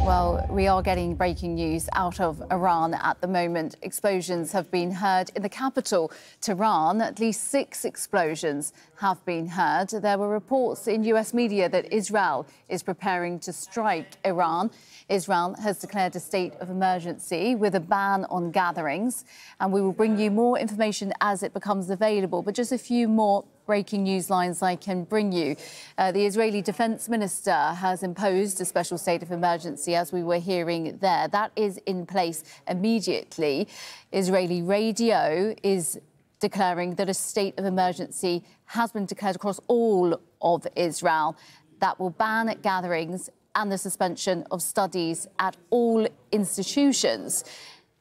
Well, we are getting breaking news out of Iran at the moment. Explosions have been heard in the capital, Tehran. At least 6 explosions have been heard. There were reports in US media that Israel is preparing to strike Iran. Israel has declared a state of emergency with a ban on gatherings. And we will bring you more information as it becomes available. But just a few more breaking news lines I can bring you. The Israeli Defense Minister has imposed a special state of emergency, as we were hearing there. That is in place immediately. Israeli radio is declaring that a state of emergency has been declared across all of Israel. That will ban gatherings and the suspension of studies at all institutions.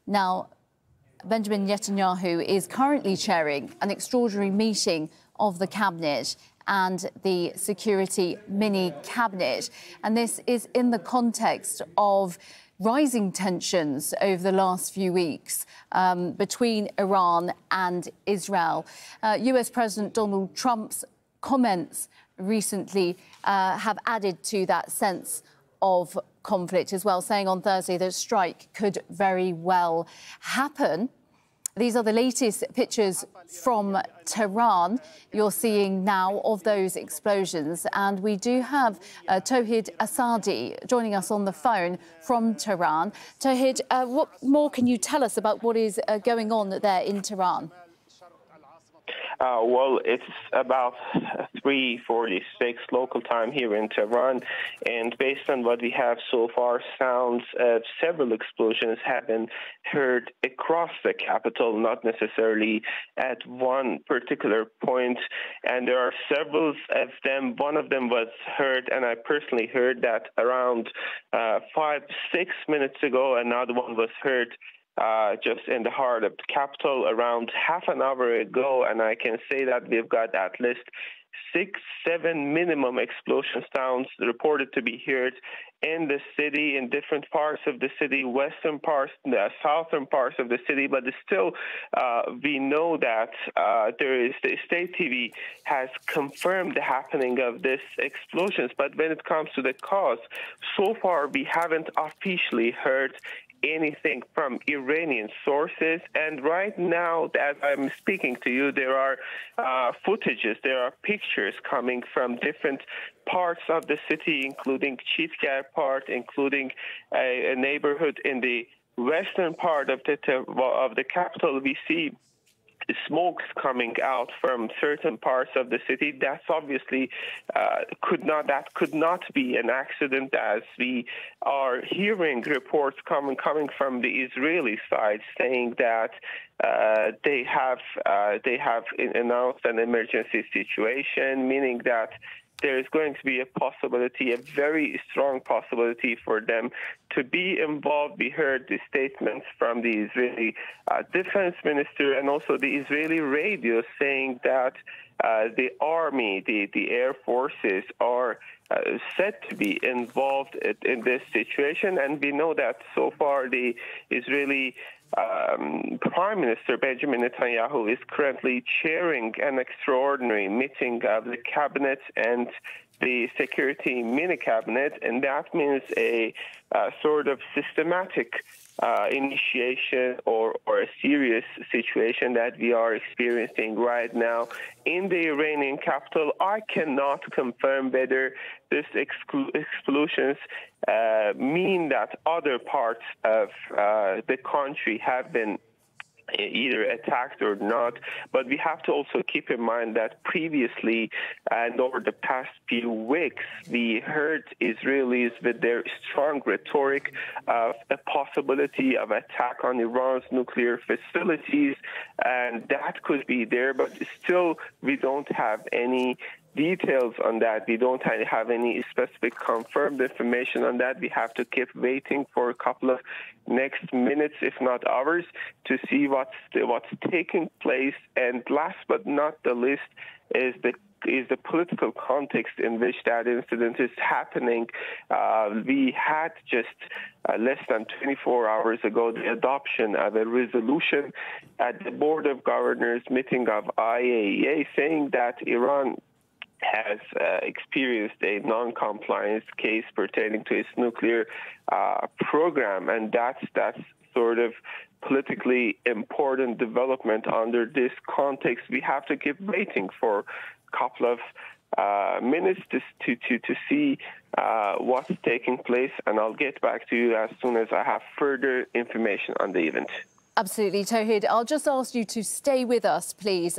Now, Benjamin Netanyahu is currently chairing an extraordinary meeting of the cabinet and the security mini-cabinet. And this is in the context of rising tensions over the last few weeks between Iran and Israel. US President Donald Trump's comments recently have added to that sense of conflict as well, saying on Thursday that a strike could very well happen. These are the latest pictures from Tehran you're seeing now of those explosions. And we do have Tohid Asadi joining us on the phone from Tehran. Tohid, what more can you tell us about what is going on there in Tehran? Well, it's about 3:46 local time here in Tehran, and based on what we have so far, sounds of several explosions have been heard across the capital, not necessarily at one particular point, and there are several of them. One of them was heard, and I personally heard that around 5-6 minutes ago. Another one was heard just in the heart of the capital around half an hour ago, and I can say that we've got at least 6-7 minimum explosion sounds reported to be heard in the city, in different parts of the city, western parts, the southern parts of the city. But still, we know that the state TV has confirmed the happening of these explosions. But when it comes to the cause, so far we haven't officially heard anything from Iranian sources. And right now, as I'm speaking to you, there are footages, there are pictures coming from different parts of the city, including Chitgar part, including a neighborhood in the western part of the capital. We see smokes coming out from certain parts of the city. That's obviously could not be an accident, as we are hearing reports coming from the Israeli side saying that they have announced an emergency situation, meaning that there is going to be a possibility, a very strong possibility for them to be involved. We heard the statements from the Israeli defense minister and also the Israeli radio saying that the army, the air forces are said to be involved in this situation. And we know that so far the Israeli Prime Minister Benjamin Netanyahu is currently chairing an extraordinary meeting of the cabinet and the security mini-cabinet, and that means a sort of systematic initiation or a serious situation that we are experiencing right now in the Iranian capital. I cannot confirm whether these explosions mean that other parts of the country have been either attacked or not, but we have to also keep in mind that previously and over the past few weeks, we heard Israelis with their strong rhetoric of a possibility of attack on Iran's nuclear facilities, and that could be there, but still we don't have any details on that. We don't have any specific confirmed information on that. We have to keep waiting for a couple of next minutes, if not hours, to see what's taking place. And last but not the least is the political context in which that incident is happening. We had just less than 24 hours ago the adoption of a resolution at the Board of Governors meeting of IAEA saying that Iran has experienced a non-compliance case pertaining to its nuclear program, and that's sort of politically important development under this context. We have to keep waiting for a couple of minutes to see what's taking place, and I'll get back to you as soon as I have further information on the event. Absolutely, Tohid. I'll just ask you to stay with us, please.